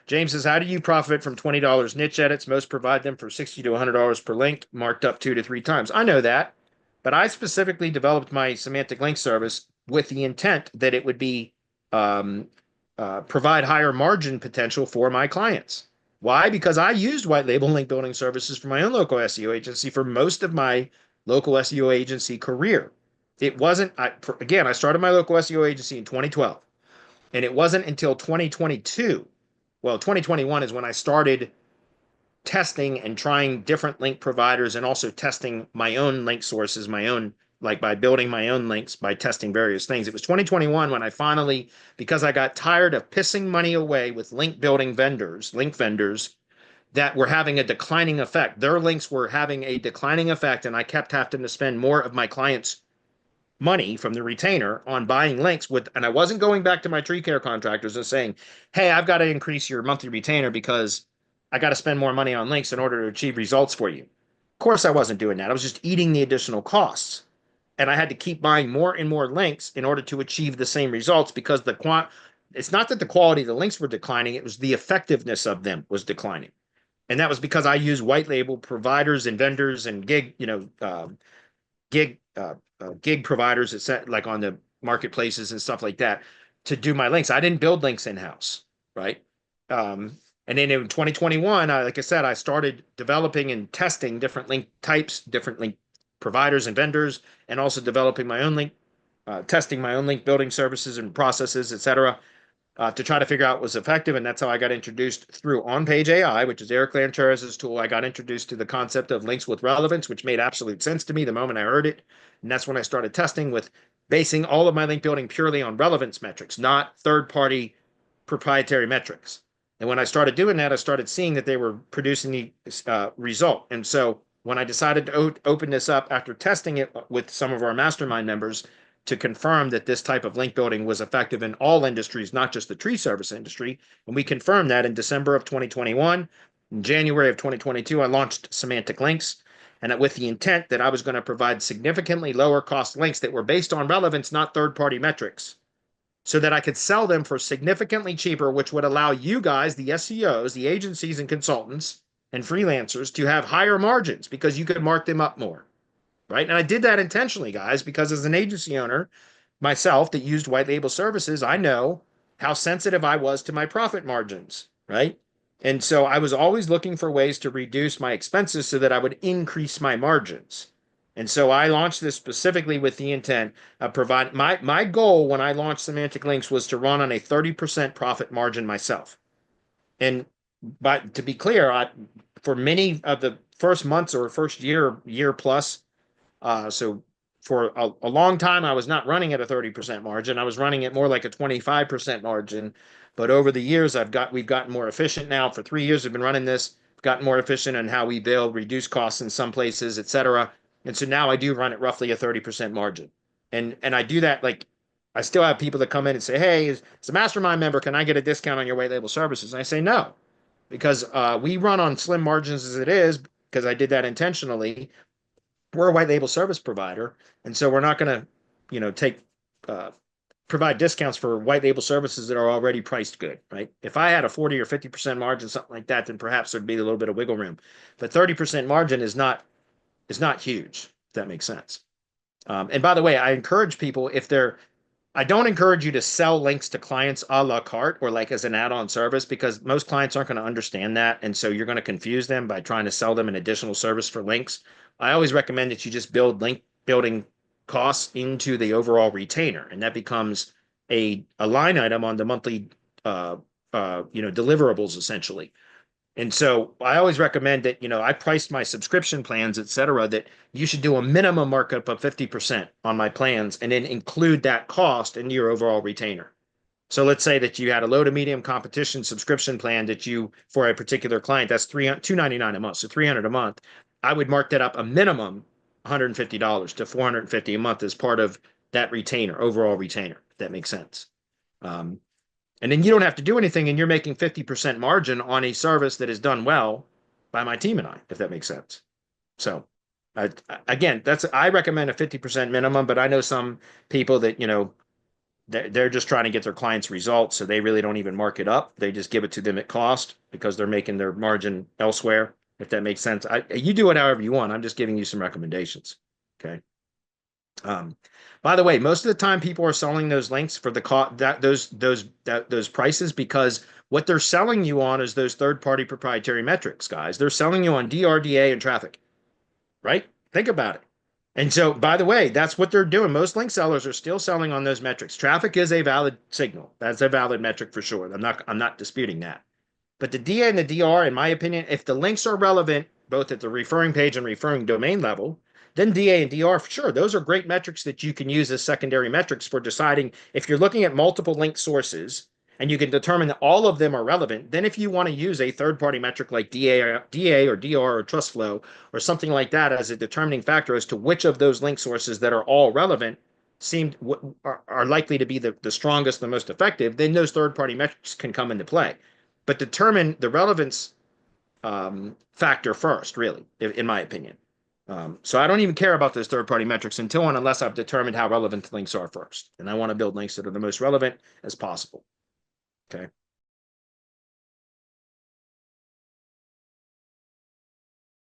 James says, how do you profit from $20 niche edits? Most provide them for $60 to $100 per link, marked up 2 to 3 times. I know that, but I specifically developed my semantic link service with the intent that it would be um, provide higher margin potential for my clients. Why? Because I used white label link building services for my own local SEO agency for most of my local SEO agency career. It wasn't, again, I started my local SEO agency in 2012, and it wasn't until 2022. Well, 2021 is when I started testing and trying different link providers and also testing my own link sources, my own, like by building my own links, by testing various things. It was 2021 when I finally, because I got tired of pissing money away with link building vendors, link vendors that were having a declining effect. Their links were having a declining effect, and I kept having to spend more of my clients' money from the retainer on buying links with, and I wasn't going back to my tree care contractors and saying, hey, I've got to increase your monthly retainer because I got to spend more money on links in order to achieve results for you. Of course, I wasn't doing that. I was just eating the additional costs. And I had to keep buying more and more links in order to achieve the same results because it's not that the quality of the links were declining, it was the effectiveness of them was declining. And that was because I use white label providers and vendors and gig gig providers that set like on the marketplaces and stuff like that to do my links. I didn't build links in house, right? And then in 2021, like I said, I started developing and testing different link types, different link providers and vendors, and also developing my own link, testing my own link building services and processes, et cetera, to try to figure out what was effective. And that's how I got introduced through On-Page AI, which is Eric Lancheres's tool. I got introduced to the concept of links with relevance, which made absolute sense to me the moment I heard it. And that's when I started testing with basing all of my link building purely on relevance metrics, not third-party proprietary metrics. And when I started doing that, I started seeing that they were producing the result. And so when I decided to open this up after testing it with some of our mastermind members to confirm that this type of link building was effective in all industries, not just the tree service industry, and we confirmed that in December of 2021. In January of 2022, I launched Semantic Links, and with the intent that I was going to provide significantly lower cost links that were based on relevance, not third-party metrics, so that I could sell them for significantly cheaper, which would allow you guys, the SEOs, the agencies and consultants and freelancers, to have higher margins because you could mark them up more, right? And I did that intentionally, guys, because as an agency owner myself that used white label services, I know how sensitive I was to my profit margins, right? And so I was always looking for ways to reduce my expenses so that I would increase my margins. And so I launched this specifically with the intent of provide my goal when I launched Semantic Links was to run on a 30% profit margin myself. And but to be clear, for many of the first months or first year plus, so for a long time, I was not running at a 30% margin. I was running at more like a 25% margin. But over the years, we've gotten more efficient now. For 3 years, we've been running this, gotten more efficient in how we build, reduce costs in some places, et cetera. And so now I do run at roughly a 30% margin. And I do that like I still have people that come in and say, hey, as a mastermind member, can I get a discount on your white label services? And I say no, because we run on slim margins as it is, because I did that intentionally. We're a white label service provider, and so we're not going to, take provide discounts for white label services that are already priced good, right? If I had a 40 or 50% margin, something like that, then perhaps there'd be a little bit of wiggle room. But 30% margin is not huge, if that makes sense. And by the way, I encourage people I don't encourage you to sell links to clients a la carte or like as an add-on service because most clients aren't going to understand that. And so you're going to confuse them by trying to sell them an additional service for links. I always recommend that you just build link building costs into the overall retainer, and that becomes a line item on the monthly deliverables essentially. And so I always recommend that, I priced my subscription plans, et cetera, that you should do a minimum markup of 50% on my plans and then include that cost into your overall retainer. So let's say that you had a low to medium competition subscription plan that for a particular client, that's $299 a month, so $300 a month. I would mark that up a minimum $150 to $450 a month as part of that retainer, overall retainer, if that makes sense. And then you don't have to do anything, and you're making 50% margin on a service that is done well by my team and I, if that makes sense. So, again, I recommend a 50% minimum, but I know some people that, they're just trying to get their clients results, so they really don't even mark it up. They just give it to them at cost because they're making their margin elsewhere. If that makes sense, you do it however you want. I'm just giving you some recommendations. Okay. Um, by the way, most of the time people are selling those links for the cost that those prices because what they're selling you on is those third-party proprietary metrics, guys. They're selling you on DRDA and traffic, right? Think about it. And so, by the way, that's what they're doing. Most link sellers are still selling on those metrics. Traffic is a valid signal. That's a valid metric for sure. I'm not disputing that. But the DA and the DR, in my opinion, if the links are relevant, both at the referring page and referring domain level, then DA and DR, for sure, those are great metrics that you can use as secondary metrics for deciding if you're looking at multiple link sources and you can determine that all of them are relevant. Then if you want to use a third-party metric like DA or DR or trust flow or something like that as a determining factor as to which of those link sources that are all relevant are likely to be the strongest, the most effective, then those third-party metrics can come into play. But determine the relevance factor first, really, in my opinion. So I don't even care about those third-party metrics until and unless I've determined how relevant the links are first. And I want to build links that are the most relevant as possible. Okay.